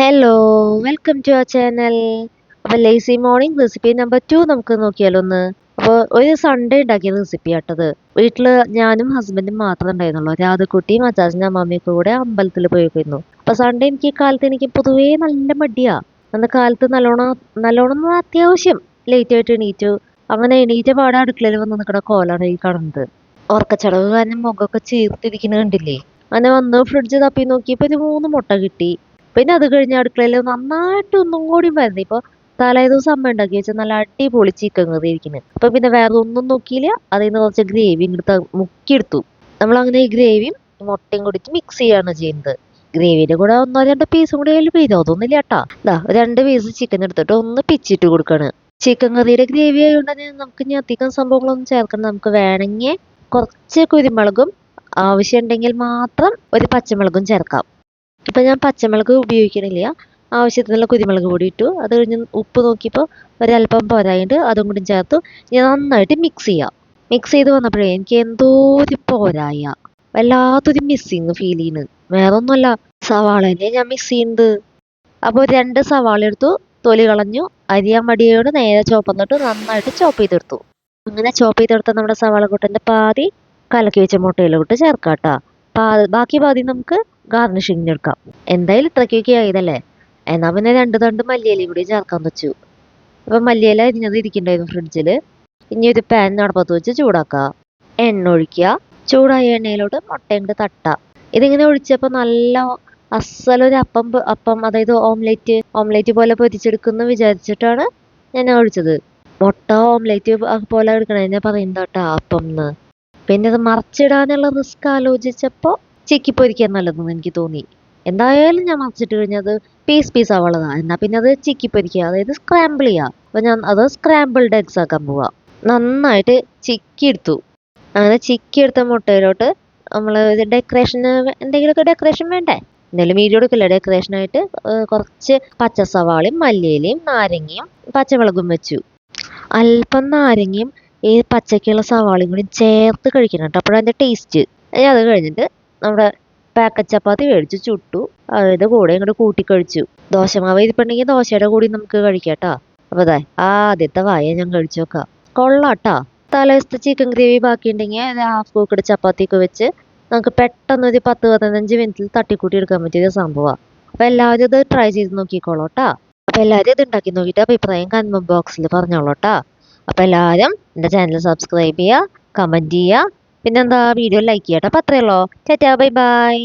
Hello, welcome to our channel. അപ്പോൾ lazy morning recipe number 2 നമുക്ക് നോക്കിയാലോ ഒന്ന്. അപ്പോൾ ഒരു സൺഡേ ഉണ്ടാക്കിയ റെസിപ്പി ആട്ടത്. വീട്ടിൽ ഞാനും ഹസ്ബൻഡും മാത്രമേ ഉണ്ടായിരുന്നുള്ളൂ. രാധക്കുട്ടിയും അച്ചാച്ചനും അമ്മാമ്മയൊക്കെ കൂടെ അമ്പലത്തിൽ പോയിരുന്നു. അപ്പോൾ സൺഡേ എനിക്ക് പൊതുവേ നല്ല മടിയാ. അന്ന് കാലത്ത് നല്ലോണം അത്യാവശ്യം ലേറ്റ് ആയിട്ട് എണീറ്റു. അങ്ങനെ എണീറ്റ പാടെ അടുക്കളയിൽ വന്ന് നിൽക്കുന്ന കോലാണ് ഈ കാണുന്നത്. ഉറക്കച്ചടവ് കാരണം മുഖമൊക്കെ ചീർത്തിരിക്കുന്നത് കണ്ടില്ലേ. അങ്ങനെ വന്ന് ഫ്രിഡ്ജ് തപ്പി നോക്കിയപ്പോൾ ഒരു 3 മുട്ട കിട്ടി. പിന്നെ അത് കഴിഞ്ഞ് അടുക്കളയിൽ നന്നായിട്ട് ഒന്നും കൂടി വരുന്നത്. ഇപ്പോൾ തലേ ദിവസം അമ്മ ഉണ്ടാക്കി വെച്ചാൽ നല്ല അടിപൊളി ചിക്കൻ കറി ഇരിക്കുന്നത്. അപ്പം പിന്നെ വേറെ ഒന്നും നോക്കിയില്ല, അതിൽ നിന്ന് കുറച്ച് ഗ്രേവി എടുത്ത് മുക്കിയെടുത്തു. നമ്മളങ്ങനെ ഈ ഗ്രേവിയും മുട്ടയും കൂടിയിട്ട് മിക്സ് ചെയ്യാണ് ചെയ്യുന്നത്. ഗ്രേവിയുടെ കൂടെ 1-2 പീസും കൂടി അതിൽ പെയ്തോ അതൊന്നുമില്ല കേട്ടാ. 2 പീസ് ചിക്കൻ എടുത്തിട്ട് ഒന്ന് പിച്ചിട്ട് കൊടുക്കാണ്. ചിക്കൻ കറിയുടെ ഗ്രേവി ആയതുകൊണ്ട് തന്നെ നമുക്ക് ഇനി അധികം സംഭവങ്ങളൊന്നും ചേർക്കണം. നമുക്ക് വേണമെങ്കിൽ കുറച്ച് കുരുമുളകും ആവശ്യമുണ്ടെങ്കിൽ മാത്രം ഒരു പച്ചമുളകും ചേർക്കാം. ഇപ്പം ഞാൻ പച്ചമുളക് ഉപയോഗിക്കണില്ല, ആവശ്യത്തിനുള്ള കുരുമുളക് പൊടി ഇട്ടു. അത് കഴിഞ്ഞ് ഉപ്പ് നോക്കിയപ്പോൾ ഒരല്പം പോരായിട്ട് അതും കൂടി ചേർത്തു. ഞാൻ നന്നായിട്ട് മിക്സ് ചെയ്യാം. മിക്സ് ചെയ്ത് വന്നപ്പോഴേ എനിക്ക് എന്തോ ഒരു പോരായ, വല്ലാത്തൊരു മിസ്സിങ് ഫീൽ ചെയ്യുന്നു. വേറെ ഒന്നുമല്ല, സവാള തന്നെ ഞാൻ മിസ് ചെയ്യുന്നത്. അപ്പോൾ 2 സവാള എടുത്തു, തൊലി കളഞ്ഞു, അരിയാൻ മടിയോട് നേരെ ചോപ്പന്നിട്ട് നന്നായിട്ട് ചോപ്പ് ചെയ്തെടുത്തു. അങ്ങനെ ചോപ്പ് ചെയ്തെടുത്ത നമ്മുടെ സവാള കൂട്ടൻ്റെ പാതി കലക്കി വെച്ച മുട്ടയിലോട്ട് ചേർക്കാട്ടാ. ബാക്കി പാതി നമുക്ക് ഗാർണിഷിങ്ങിന് എടുക്കാം. എന്തായാലും ഇത്രയ്ക്കൊക്കെ ആയതല്ലേ, എന്നാൽ പിന്നെ 2 തണ്ട് മല്ലിയിലയും കൂടി ചേർക്കാൻ വെച്ചു. അപ്പം മല്ലിയില അരിഞ്ഞത് ഇരിക്കണ്ടായിരുന്നു ഫ്രിഡ്ജിൽ. ഇനി ഒരു പാൻ അടുപ്പത്ത് വെച്ച് ചൂടാക്കുക, എണ്ണ ഒഴിക്കുക. ചൂടായ എണ്ണയിലോട്ട് മുട്ടയും കൂടി തട്ടുക. ഇതിങ്ങനെ ഒഴിച്ചപ്പോൾ നല്ല അസലൊരു അപ്പം അതായത് ഓംലേറ്റ് പോലെ പൊരിച്ചെടുക്കുന്നു വിചാരിച്ചിട്ടാണ് ഞാൻ ഒഴിച്ചത്. മുട്ട ഓംലേറ്റ് പോലെ എടുക്കണതിനെ പറയുന്നത് കേട്ടോ അപ്പം എന്ന്. പിന്നെ അത് മറിച്ചിടാനുള്ള റിസ്ക് ആലോചിച്ചപ്പോൾ ചിക്കി പൊരിക്കാൻ നല്ലതെന്ന് എനിക്ക് തോന്നി. എന്തായാലും ഞാൻ മറിച്ചിട്ട് കഴിഞ്ഞത് പീസ് ആവുള്ളതാണ്. എന്നാൽ പിന്നെ അത് ചിക്കി പൊരിക്കുക, അതായത് സ്ക്രാമ്പിൾ ചെയ്യുക. അപ്പോൾ ഞാൻ അത് സ്ക്രാമ്പിൾഡ് എഗ്സ് ആക്കാൻ പോവാം. നന്നായിട്ട് ചിക്കി എടുത്തു. അങ്ങനെ ചിക്കി എടുത്ത മുട്ടയിലോട്ട് നമ്മൾ ഡെക്കറേഷന് എന്തെങ്കിലുമൊക്കെ ഡെക്കറേഷൻ വേണ്ടേ, എന്തെങ്കിലും വീഡിയോ എടുക്കില്ല ഡെക്കറേഷനായിട്ട്. കുറച്ച് പച്ച സവാളയും മല്ലിയിലയും നാരങ്ങയും പച്ചമുളകും വെച്ചു. അല്പം നാരങ്ങയും ഈ പച്ചക്കുള്ള സവാളയും കൂടി ചേർത്ത് കഴിക്കണം കേട്ടോ, അപ്പോഴതിൻ്റെ ടേസ്റ്റ്. അത് കഴിഞ്ഞിട്ട് നമ്മുടെ പാക്കറ്റ് ചപ്പാത്തി മേടിച്ച് ചുട്ടു. അതായത് കൂടെ ഇങ്ങോട്ട് കൂട്ടി കഴിച്ചു. ദോശമാവ് ഇരിപ്പുണ്ടെങ്കിൽ ദോശയുടെ കൂടി നമുക്ക് കഴിക്കാം കേട്ടോ. അപ്പോൾ അതെ ആദ്യത്തെ വായ ഞാൻ കഴിച്ചു നോക്കാം, കൊള്ളാട്ടാ. തലേദിവസത്തെ ചിക്കൻ ഗ്രേവി ബാക്കിയുണ്ടെങ്കിൽ അത് ഹാഫ് കുക്കഡ് ചപ്പാത്തിയൊക്കെ വെച്ച് നമുക്ക് പെട്ടെന്നൊരു 10-15 മിനിറ്റിൽ തട്ടിക്കൂട്ടി എടുക്കാൻ പറ്റിയ സംഭവമാണ്. അപ്പോൾ എല്ലാവരും ഇത് ട്രൈ ചെയ്ത് നോക്കിക്കോളൂ കേട്ടോ. അപ്പോൾ എല്ലാവരും ഇത് ഉണ്ടാക്കി നോക്കിയിട്ട് അഭിപ്രായം കമന്റ് ബോക്സിൽ പറഞ്ഞോളൂ കേട്ടോ. അപ്പോൾ എല്ലാവരും എൻ്റെ ചാനൽ സബ്സ്ക്രൈബ് ചെയ്യുക, കമൻറ്റ് ചെയ്യുക, പിന്നെന്താ വീഡിയോ ലൈക്ക് ചെയ്യട്ടെ. അപ്പോൾ അത്രയേ ഉള്ളൂ. Tata, bye bye.